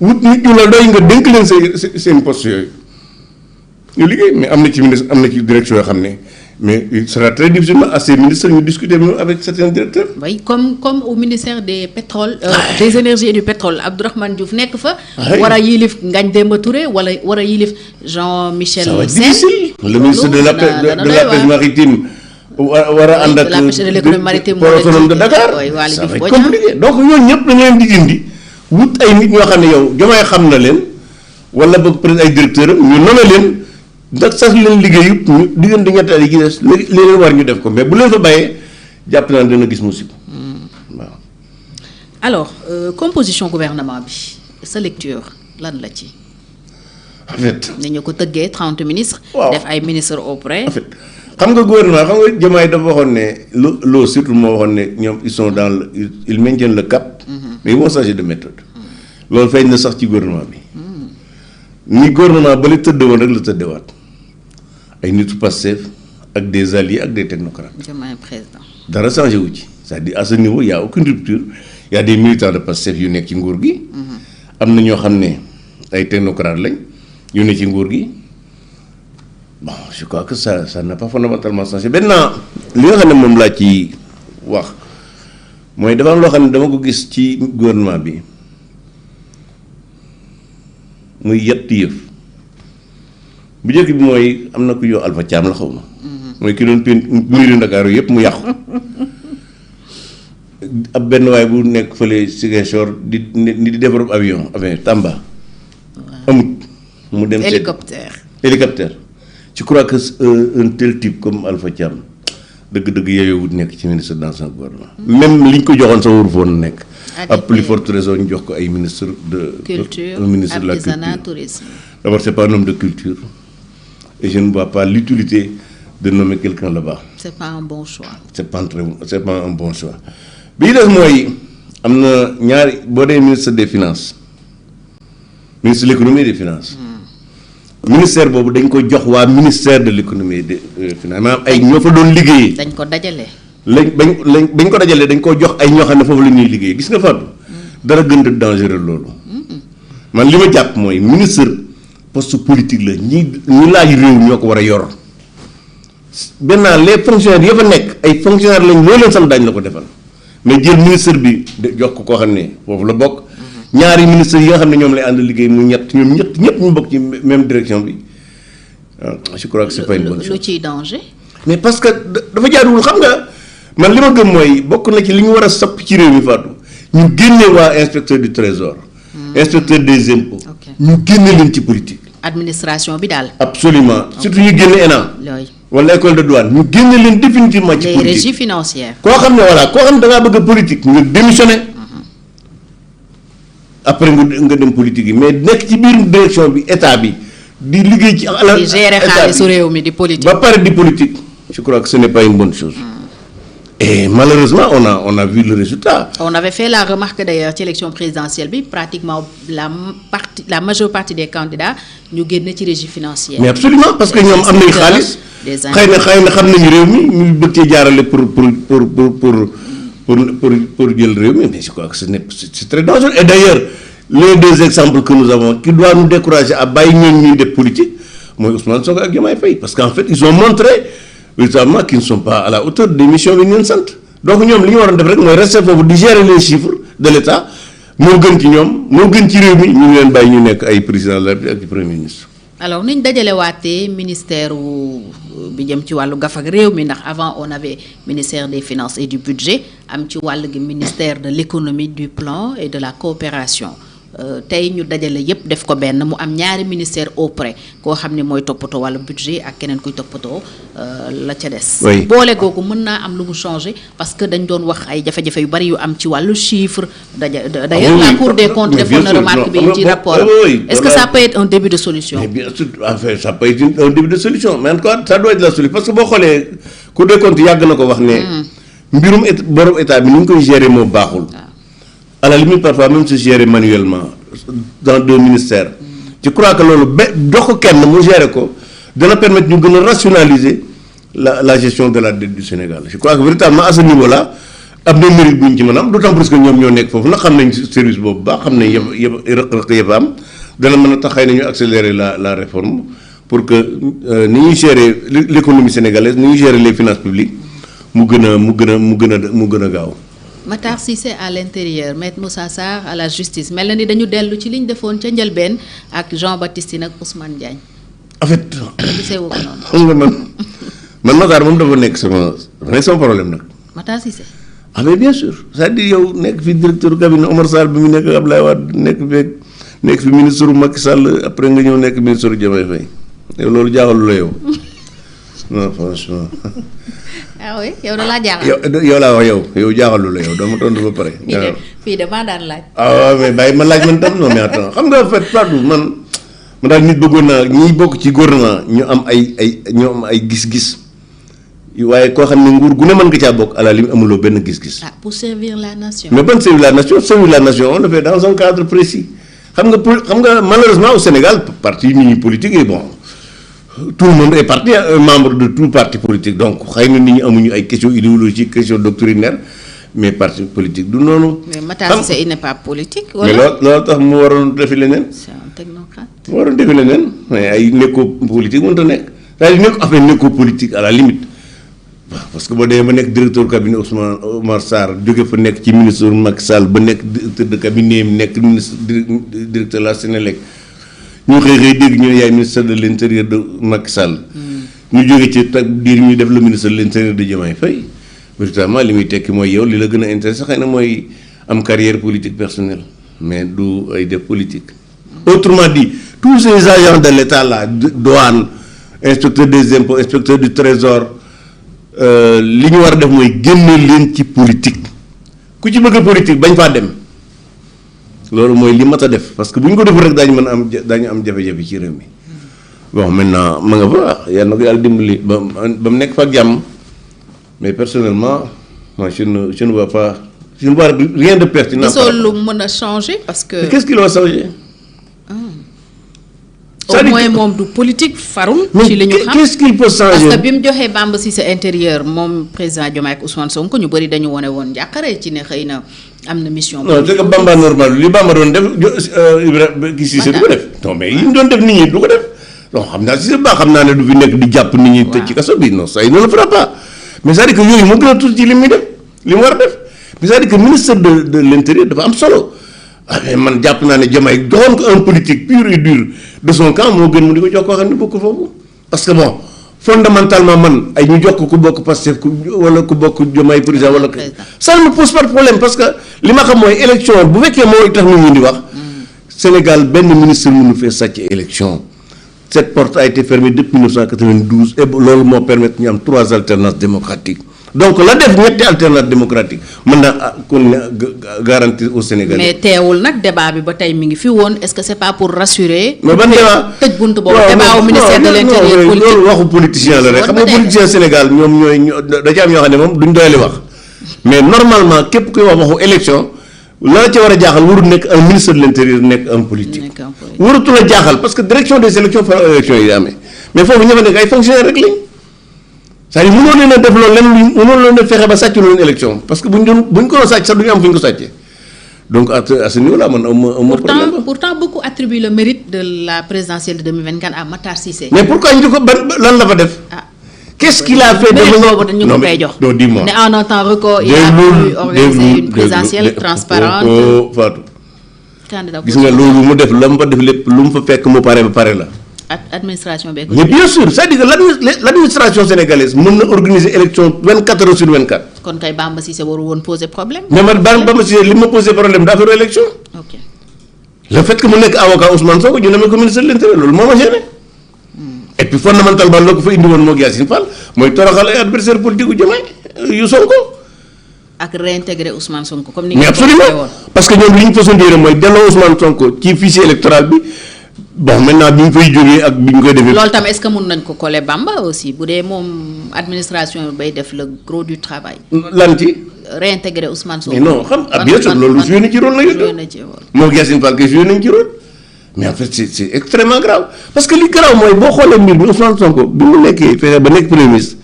wut nit ñu la doy nga dénk leen seen poste yooyu ñu liggéey. mais am na ci ministre am na ci direction yoo xam ne mais il sera très difficilement à ces ministres ñu discuter même avec certains directeurs. oui comme au ministère des pétroles des énergies et du pétrole Abdourahmane Diouf nekk fa. war a yilif Ngagne Demba Touré wala war a yilif Jean-Michel Sène. le ministre de la pêche maritime war a ànd ak la pêche de l'économie maritime port autonome de Dakar. ça va être compliqué donc ñooñu ñëpp dañu leen di dindi wut ay nit ñoo xam ne yow Diomaye xam na leen wala ba peut-être ay directeurs am ñu nommé leen. ndax sax leen liggéeyu ñu diggante ñetti at yi des li leen war ñu def ko mais bu leen fa bàyyee jàpp naa dana gis musiba waaw. alors composition gouvernement bi sa lecture lan la ci. en fait ni ñu ko tëggee 30 ministres. waaw def ay ministres auprès. en fait xam nga gouvernement xam nga Diomaye dafa waxoon ne loo surtout moo waxoon ne ñoom ils sont dans le ils maintiennent le cap. mais ils vont changer de méthode. loolu feeñ na sax ci gouvernement bi. ni gouvernement ba la tëddee woon rek la tëddeewaat. ay nitu Pastef ak des alliés ak des technocrates. Diomaye président. dara changé wu ci c'est-à-dire à ce niveau y a aucune rupture y a des militants de Pastef yu nekk ci nguur gi. am na ñoo xam ne ay technocrates lañ yu ne ci nguur gi bon je crois que ça n'a pas fondamentalement changé. maintenant li nga xam ne moom laa ci wax mooy dafa am loo xam ne dama ko gis ci gouvernement bi muy yetti yëf. bu njëkk bi mooy am na ku yow Alpha Thiam la xaw ma. mooy ki doon miiri Ndakaaru yëpp mu yàqu. ab benn waay bu nekk fële Ziguinchor di defar avion Tamba. amut mu dem hélicoptère. je crois que un tel type comme Alpha Thiam dëgg-dëgg yooyu wut nekk ci ministre dans son gouvernement. même li ñu ko joxoon sa waru foon nekk. à plus forte raison ñu jox ko ay ministre de. culture un ministre de la artisanat culture. tourisme. d'abord c'est pas un homme de culture. et je ne vois pas l'utilité de nommer quelqu'un là-bas. c'est pas un bon choix. c'est pas un bon choix. bi ñu def mooy am na ñaari boo dee ministre des finances ministre de l'économie et des finances. ministère boobu dañ ko jox waa ministère de l'économie et des finances maanaam ay ñoo fa doon liggéeyee. dañ ko dajale. bañ ko dajalee dañ koo jox ay ñoo xam ne foofu la ñuy liggéey gis nga Fatou. dara gën a dangereux loolu. man li ma jàpp mooy ministre. poste politique la ñi laaj réew ñoo ko war a yor maintenant les fonctionnaires ya fa nekk ay fonctionnaires lañ loo leen sant daañu la ko defal mais jël ministre bi jox ko koo xam ne foofu la bokk ñaari ministres yi nga xam ne ñoom lay ànd liggéey mu ñett ñëpp ñu bokk ci même direction bi je crois que c'est pas une bonne chose. lu ciy danger. mais parce que dafa jaaduwul xam nga man li ma gëm mooy bokk na ci li ñu war a sopp ci réew mi Fatou ñu génne waa inspecteur du trésor. inspecteur des impôts. ñu génne leen ci politique. administration bi daal. absolument surtout ñu génne ENA. wala école de douane ñu génne leen définitivement ci politique. les régies financières. koo xam ne voilà koo xam ne da ngaa bëgg a politique nga démissionné. après nga dem politique yi mais nekk ci biir direction bi état bi di liggéey ci. di gérer xaalisu réew mi di politique. ba pare di politique. je crois que ce n'est pas une bonne chose. Et malheureusement, on a vu le résultat. On avait fait la remarque d'ailleurs ci élection présidentielle bi pratiquement la majeure partie des candidats ñu génn ci régie financière. Mais absolument parce que ñoom am nañu xaalis. xëy na xam nañu réew mi ñu bëgg cee jaarale pour jël réew mi mais je crois que c'est très dangereux. Et d'ailleurs les deux exemples que nous avons qui doivent nous décourager à bàyyi ñoom ñuy def politique mooy Ousmane Sonko ak Diomaye Faye parce qu'en fait ils ont montré. véritablement qui ne sont pas à la hauteur des missions bi ñu leen sant donc ñoom li ñu waroon def rek mooy rester foofu di gérer les chiffres de l'État moo gën ci ñoom moo gën ci réew mi ñu ngi leen bàyyi ñu nekk ay président de la République ak premier ministre. alors niñ dajalewaatee ministère bi jëm ci wàllu gaf ak réew mi ndax avant on avait ministère des finances et du budget am ci wàll gi ministère de l'économie du plan et de la coopération. tey ñu dajale yépp def ko benn mu am ñaari ministère auprès koo xam ne mooy toppatoo wàllu budget ak keneen kuy toppatoo la ca des. boole googu mën naa am lu mu changer parce que dañ doon wax ay jafe-jafe yu bari yu am ci wàllu chiffre. d'ailleurs la Cour des comptes defoon na remarque bi ci rapport est-ce que ça peut être un début de solution. mais bien sûr en fait ça peut être un début de solution mais en tout cas ça doit être la solution parce que boo xoolee Cour des comptes yàgg na ko wax ne. mbirum borom état bi ni ñu koy gérer moo baaxul. à la limite parfois même se gérer manuellement dans deux ministères. je crois que loolu jox ko kenn mu gérer ko dana permettre ñu gën a rationaliser la gestion de la dette du Sénégal je crois que véritablement à ce niveau là am na mérite bu ñu ci mën a am d'autant plus que ñoom ñoo nekk foofu nag xam nañ service boobu baax xam nañ yëpp rëq-rëq yëpp am dana mën a tax xëy na ñu accélérer la réforme pour que ni ñuy gérer l'économie sénégalaise ni ñuy gérer les finances publiques mu gën a gaaw. Matar Cissé à l'intérieur, Maître Moussa Sarr à la justice mel na ni dañu dellu ci liñ defoon ca njëlbeen ak Jean-Baptiste Tine ak Ousmane Diagne. en fait. gisee woo ko noonu. xam nga man Matar moom dafa nekk sama problème nag. Matar Cissé. ah mais bien sûr c'est-à-dire yow nekk fi directeur cabinet Omar Sarr bi mu nekk Abdoulaye Wade nekk fi ministre Macky Sall après nga ñëw nekk ministre Diomaye Faye yow loolu jaaxalu la yow non franchement. ah oui yow da laa jaaxal. yow laa wax yow jaaxalu la yow dama tontu ba pare. fii de maa daan laaj. ah mais bàyyi ma laaj man tam non mais attends xam nga en fait partout man daal nit bëggoon naa ñiy bokk ci gouvernement ñu am ay gis-gis. waaye koo xam ne nguur gu ne mën nga caa bokk à la limite amuloo benn gis-gis. ah pour servir la nation. mais ban servir la nation on le fait dans un cadre précis xam nga malheureusement au Sénégal parti nit ñi politique et bon tout le monde est membre de tout parti politique donc xëy na nit ñi amuñu ay questions idéologiques questions doctrinaires mais parti politique du noonu. mais Matar Cissé il n'est pas politique. mais loolu tax mu waroon defi leneen. c'est un technocrate. mu waroon defi leneen mais ay nekkoo politique mënut a nekk c'est-à-dire nekkoo politique à la limite. parce que boo demee ba nekk directeur cabinet Ousmane Omar Sarr jóge fa nekk ci ministre Macky Sall ba nekk directeur de cabinet nekk ministre directeur de la Sénélec ñu xëy dégg ñu ne yaay ministre de l'intérieur de Macky Sall. ñu jóge ci diir ñu def le ministre de l'intérieur de Diomaye Faye véritablement li muy tekki mooy yow li la gën a intéressé xëy na mooy am carrière politique personnelle mais du ay def politique. autrement dit tous ces agents de l'État là douane inspecteur des impôts inspecteur du trésor. li ñu war a def mooy génne leen ci politique ku ci bëgg politique bañ faa dem loolu mooy li mat a def parce que bu ñu ko deful rek daañu am jafe-jafe ci réew mi bon maintenant ma nga fa yal na ko yàlla dimbali ba mu nekk fa ak jàmm mais personnellement moi je ne vois pas je ne vois rien de pertinent. gisoo lu mën a changer parce que. qu'est-ce qui va changer. au moins moom du politique farul. ci li ñu xam qu'est-ce qu'il peut changer. parce que bi mu joxee Bamba Cissé intérieur moom président Diomaye ak Ousmane Sonko ñu bëri dañu wane woon njàqare ci ne xëy na am na mission. non c'est que Bamba normal li Bamba doon def Ibrahima kii Cissé du ko def. non mais yi mu doon def nit ñi du ko def donc xam naa Cissé baax xam naa ne du fi nekk di jàpp nit ñi. tëj ci kaso bi non ça il ne le fera pas mais c'est-à-dire que yooyu moo gën a tuuti ci li muy def li mu war a def mais c'est-à-dire que ministre de l'intérieur dafa am solo. ah mais man jàpp naa ne Diomaye joxoon ko un politique pur et dur de son camp moo gën mu di ko jox koo xam ne bokkul foofu parce que bon fondamentalement man ay ñu jox ko ku bokk Pastef wala ku bokk Diomaye président wala ça ne me pose pas de problème parce que li ma xam mooy élection bu fekkee moo tax nit ñi di wax Sénégal benn ministre mënu fee sàcc élection cette porte a été fermée depuis 1992 et loolu moo permettre ñu am 3 alternances démocratiques donc la def ñetti alternance démocratique mën na kon garantir au Sénégal. mais teewul nag débat bi ba tey mi ngi fi woon est-ce que c'est pas pour rassurer. mais ban débat tëj buntu boobu débat au ministère de l'intérieur politique loolu waxu politicien la rek xam nga politicien Sénégal ñoom da ci am ñoo xam ne moom duñ doyali wax mais normalement képp kuy wax waxu élection la ca war a jaaxal warul nekk un ministre de l'intérieur nekk un politique. waratu la jaaxal parce que direction des élections fa élections yi amee mais foofu ña fa nekk ay fonctionnaires rek lañ. c'est-à-dire mënoo leen a def loolu lenn mënoo leen a fexe ba sàcc loolu élection parce que buñ ko doon sàcc sax du ñu am fu ñu ko sàccee donc à ce niveau là man am pourtant beaucoup attribuent le mérite de la présidentielle de 2024 à Matar Cissé. mais pourquoi ñu ko lan la fa def. qu'est-ce qu'il a fait de boobu dañu ko koy jox. non dis-moi ne en un temps record il a pu organiser une présidentielle transparente. Fatou candidat gis nga loolu mu def la mu fa def lépp lu mu fa fekk mu pare ba pare la. administration beeg. mais bien sûr c'est-à-dire que l'administration sénégalaise mën na organiser élection 24 heures sur 24. kon kay Bamba Cissé waru woon poser problème. mais man Bamba Cissé li ma posé problème d'affaire élection. ok le fait que mu nekk avocat Ousmane Sonko ñu ne ko ministre de l'intérieur loolu moo ma gêné. et puis fondamentalement loo ko fa indi woon moo Yacine Fall mooy toroxal ay adversaire politique gu Diomaye yu Sonko. ak réintégrer Ousmane Sonko comme ni mais absolument parce que ñoom li ñu façon dire mooy delloo Ousmane Sonko ci fichier électoral bi. bon maintenant bi ñu fay jógee ak bi ñu koy defee. loolu tam est-ce que mun nañ ko coller Bamba aussi bu dee moom administration bay def le gros du travail. lan ci. réintégrer Ousmane Sonko. mais non xam bien sûr loolu joué na ci rôle la joué na ci rôle. moo Yacine Fall kay joué nañ ci rôle mais en fait c'est extrêmement grave parce que li grave mooy boo xoolee mbir mi Ousmane Sonko bi mu nekkee fexe ba nekk premier ministre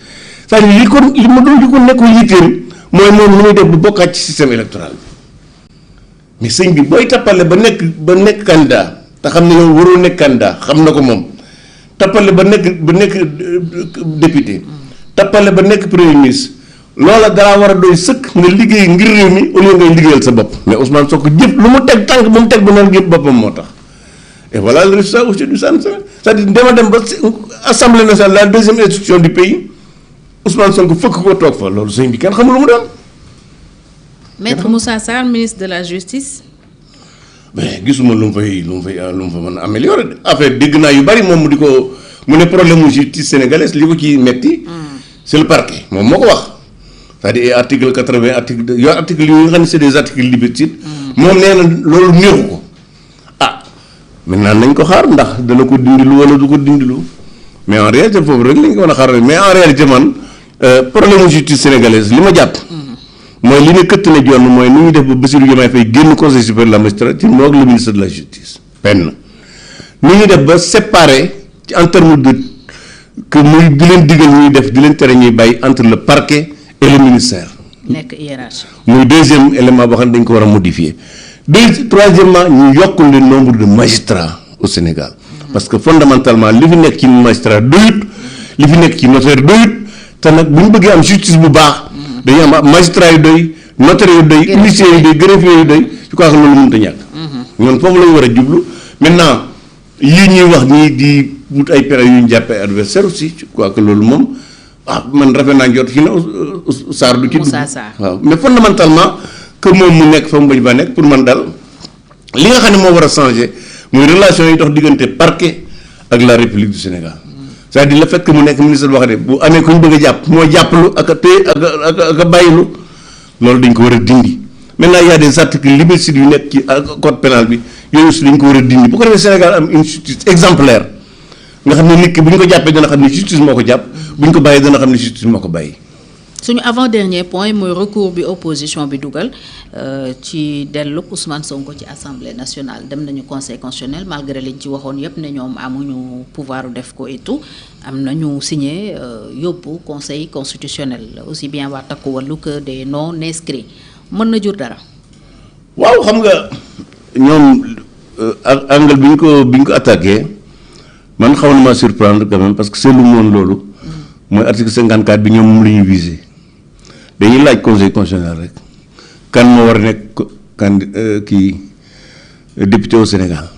c'est-à-dire li mu doon di ko nekk yitteem mooy moom nu muy def bu bokkaat ci système électoral bi mais sëñ bi booy tappale ba nekk candidat te xam ne yow warul nekk candidat xam na ko moom tappale ba nekk député tappale ba nekk premier ministre loola dalaa war a doy sëkk nga liggéey ngir réew mi au lieu ngay liggéeyal sa bopp mais Ousmane Sonko jëf lu mu teg tànk ba mu teg ba noonu yëpp boppam moo tax et voilà le résultat aujourd'hui c'est-à-dire dema dem ba assemblée nationale la deuxième institution du pays Ousmane Sonko fëkk ko toog fa loolu sëñ bi kenn xamul lu mu doon. Maître Moussa Sarr ministre de la justice. mais gisuma lu mu fa mën a améliorer affaire dégg naa yu bari moom mu ne problème mu justice sénégalaise li ko ci metti c'est le parquet moom moo ko wax c'est-à-dire article 80 article yi nga xam ne c'est des articles liberticides moom nee na loolu neexu ko maintenant nañ ko xaar ndax dana ko dindilu wala du ko dindilu mais en réalité foofu rek lañ ko mën a xaar mais en réalité man problème mu justice sénégalaise li ma jàpp mooy li ne këtt na joon mooy nu ñuy def ba Bassirou Diomaye Faye génn conseil supérieur de la magistrature moo ak le ministre de la justice benn nu ñuy def ba séparer ci en terme de que muy di leen digal ñuy def di leen tere ñuy bàyyi entre le parquet et le ministère. nekk hiérarchie. muy deuxième élément boo xam ne dañ ko war a modifier troisièmement ñu yokk le nombre de magistrats au Sénégal parce que fondamentalement li fi nekk ci magistrat doyut li fi nekk ci notaire doyut te nag bu ñu bëggee am justice bu baax dañuy am magistrat yu doy notaire yu doy huissier yu doy greffier yu doy je crois que loolu mënut a ñàkk ñoon foofu la ñu war a jublu maintenant yii ñuy wax nii di wut ay pexe yu ñu jàppee adversaire aussi je crois que loolu moom man rafet naa jot fi ne Sarr du ci dugg waaw mais fondamentalement que moom mu nekk fa mu bañ ba nekk pour man daal li nga xam ne moo war a changer muy relation yi dox diggante parquet ak la République du Sénégal c'est-à-dire le fait que mu nekk ministre boo xam ne bu amee ku ñu bëgg a jàpp moo jàppalu ak a téye ak a bàyyilu loolu dañ ko war a dindi maintenant y a des articles liberticides yu nekk ci code pénal bi yooyu aussi dañ ko war a dindi bu ko defee Sénégal am une justice exemplaire nga xam ne nit ki bu ñu ko jàppee dana xam ne justice moo ko jàpp bu ñu ko bàyyee dana xam ne justice moo ko bàyyi. suñu avant dernier point mooy recours bi opposition bi dugal ci dellu Ousmane Sonko ci assemblée nationale dem nañu conseil constitutionnel malgré liñ ci waxoon yépp ne ñoom amuñu pouvoir def ko et tout am nañu signé yóbbu conseil constitutionnel aussi bien waa Takku Wallu que des non inscrits mën na jur dara. waaw xam nga ñoom angle bi ñu ko attaqué man xaw na ma surprendre quand même parce que seetlu moon loolu mooy article 54 bi ñoom moom la ñuy visé dañuy laaj conseil constitutionnel rek kan moo war a nekk député au Sénégal